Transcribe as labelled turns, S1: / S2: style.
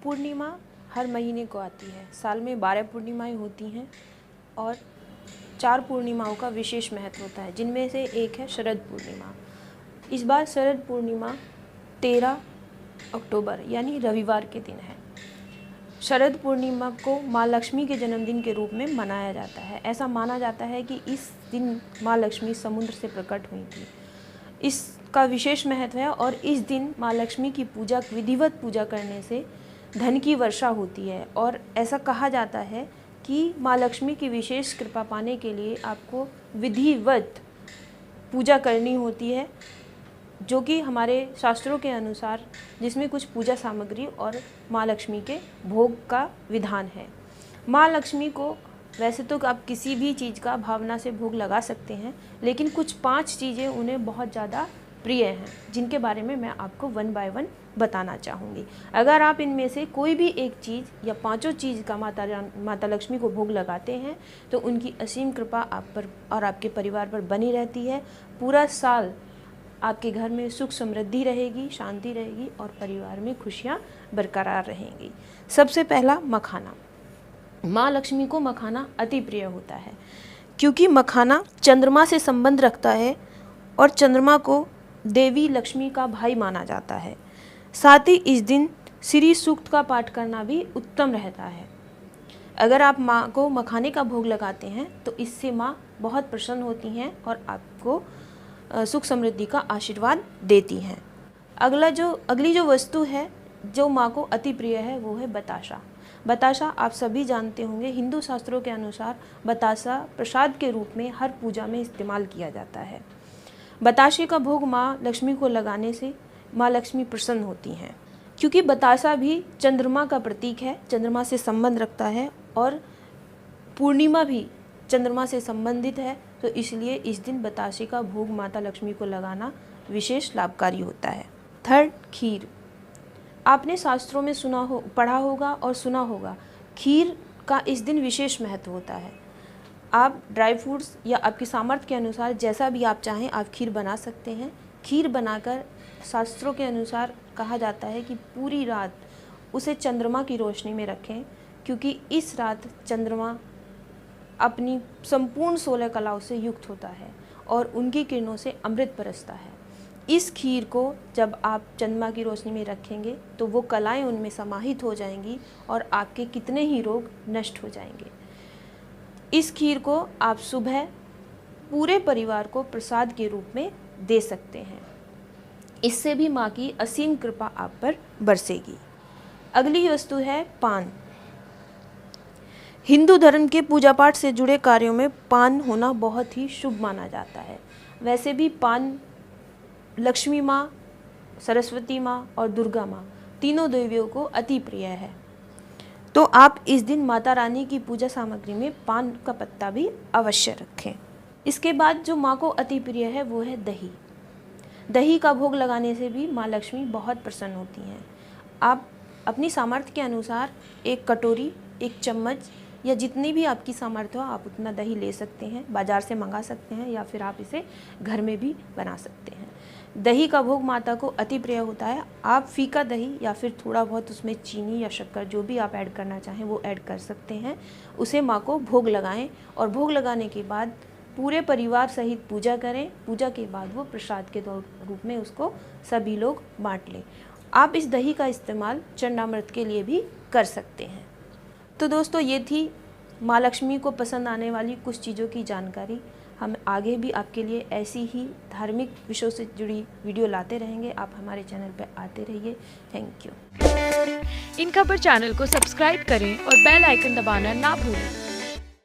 S1: पूर्णिमा हर महीने को आती है। साल में 12 पूर्णिमाएँ होती हैं और 4 पूर्णिमाओं का विशेष महत्व होता है, जिनमें से एक है शरद पूर्णिमा। इस बार शरद पूर्णिमा 13 अक्टूबर यानी रविवार के दिन है। शरद पूर्णिमा को माँ लक्ष्मी के जन्मदिन के रूप में मनाया जाता है। ऐसा माना जाता है कि इस दिन माँ लक्ष्मी समुद्र से प्रकट हुई थी। इसका विशेष महत्व है और इस दिन माँ लक्ष्मी की पूजा, विधिवत पूजा करने से धन की वर्षा होती है। और ऐसा कहा जाता है कि माँ लक्ष्मी की विशेष कृपा पाने के लिए आपको विधिवत पूजा करनी होती है, जो कि हमारे शास्त्रों के अनुसार, जिसमें कुछ पूजा सामग्री और माँ लक्ष्मी के भोग का विधान है। माँ लक्ष्मी को वैसे तो आप किसी भी चीज़ का भावना से भोग लगा सकते हैं, लेकिन कुछ 5 चीज़ें उन्हें बहुत ज़्यादा प्रिय हैं, जिनके बारे में मैं आपको 1 बाय 1 बताना चाहूँगी। अगर आप इनमें से कोई भी एक चीज़ या 5 चीज़ का माता लक्ष्मी को भोग लगाते हैं तो उनकी असीम कृपा आप पर और आपके परिवार पर बनी रहती है। पूरा साल आपके घर में सुख समृद्धि रहेगी, शांति रहेगी और परिवार में खुशियाँ बरकरार रहेंगी। सबसे पहला, मखाना। माँ लक्ष्मी को मखाना अति प्रिय होता है, क्योंकि मखाना चंद्रमा से संबंध रखता है और चंद्रमा को देवी लक्ष्मी का भाई माना जाता है। साथ ही इस दिन श्री सूक्त का पाठ करना भी उत्तम रहता है। अगर आप माँ को मखाने का भोग लगाते हैं तो इससे माँ बहुत प्रसन्न होती हैं और आपको सुख समृद्धि का आशीर्वाद देती हैं। अगली जो वस्तु है जो माँ को अति प्रिय है वो है बताशा। बताशा आप सभी जानते होंगे, हिंदू शास्त्रों के अनुसार बताशा प्रसाद के रूप में हर पूजा में इस्तेमाल किया जाता है। बताशे का भोग माँ लक्ष्मी को लगाने से माँ लक्ष्मी प्रसन्न होती हैं, क्योंकि बताशा भी चंद्रमा का प्रतीक है, चंद्रमा से संबंध रखता है और पूर्णिमा भी चंद्रमा से संबंधित है, तो इसलिए इस दिन बताशे का भोग माता लक्ष्मी को लगाना विशेष लाभकारी होता है। थर्ड, खीर। आपने शास्त्रों में पढ़ा होगा और सुना होगा, खीर का इस दिन विशेष महत्व होता है। आप ड्राई फ्रूट्स या आपकी सामर्थ्य के अनुसार जैसा भी आप चाहें आप खीर बना सकते हैं। खीर बनाकर शास्त्रों के अनुसार कहा जाता है कि पूरी रात उसे चंद्रमा की रोशनी में रखें, क्योंकि इस रात चंद्रमा अपनी संपूर्ण 16 कलाओं से युक्त होता है और उनकी किरणों से अमृत बरसता है। इस खीर को जब आप चंद्रमा की रोशनी में रखेंगे तो वो कलाएं उनमें समाहित हो जाएंगी और आपके कितने ही रोग नष्ट हो जाएंगे। इस खीर को आप सुबह पूरे परिवार को प्रसाद के रूप में दे सकते हैं। इससे भी माँ की असीम कृपा आप पर बरसेगी। अगली वस्तु है पान। हिंदू धर्म के पूजा पाठ से जुड़े कार्यों में पान होना बहुत ही शुभ माना जाता है। वैसे भी पान लक्ष्मी माँ, सरस्वती माँ और दुर्गा माँ तीनों देवियों को अति प्रिय है, तो आप इस दिन माता रानी की पूजा सामग्री में पान का पत्ता भी अवश्य रखें। इसके बाद जो माँ को अति प्रिय है वो है दही। दही का भोग लगाने से भी माँ लक्ष्मी बहुत प्रसन्न होती हैं। आप अपनी सामर्थ्य के अनुसार 1 कटोरी, 1 चम्मच या जितनी भी आपकी सामर्थ्य हो आप उतना दही ले सकते हैं, बाज़ार से मंगा सकते हैं या फिर आप इसे घर में भी बना सकते हैं। दही का भोग माता को अति प्रिय होता है। आप फीका दही या फिर थोड़ा बहुत उसमें चीनी या शक्कर जो भी आप ऐड करना चाहें वो ऐड कर सकते हैं। उसे माँ को भोग लगाएं और भोग लगाने के बाद पूरे परिवार सहित पूजा करें। पूजा के बाद वो प्रसाद के रूप में उसको सभी लोग बांट लें। आप इस दही का इस्तेमाल चंडामृत के लिए भी कर सकते हैं। तो दोस्तों, ये थी माँ लक्ष्मी को पसंद आने वाली कुछ चीज़ों की जानकारी। हम आगे भी आपके लिए ऐसी ही धार्मिक विषयों से जुड़ी वीडियो लाते रहेंगे। आप हमारे चैनल पर आते रहिए। Thank you.
S2: इन खबर चैनल को सब्सक्राइब करें और बेल आइकन दबाना ना भूलें।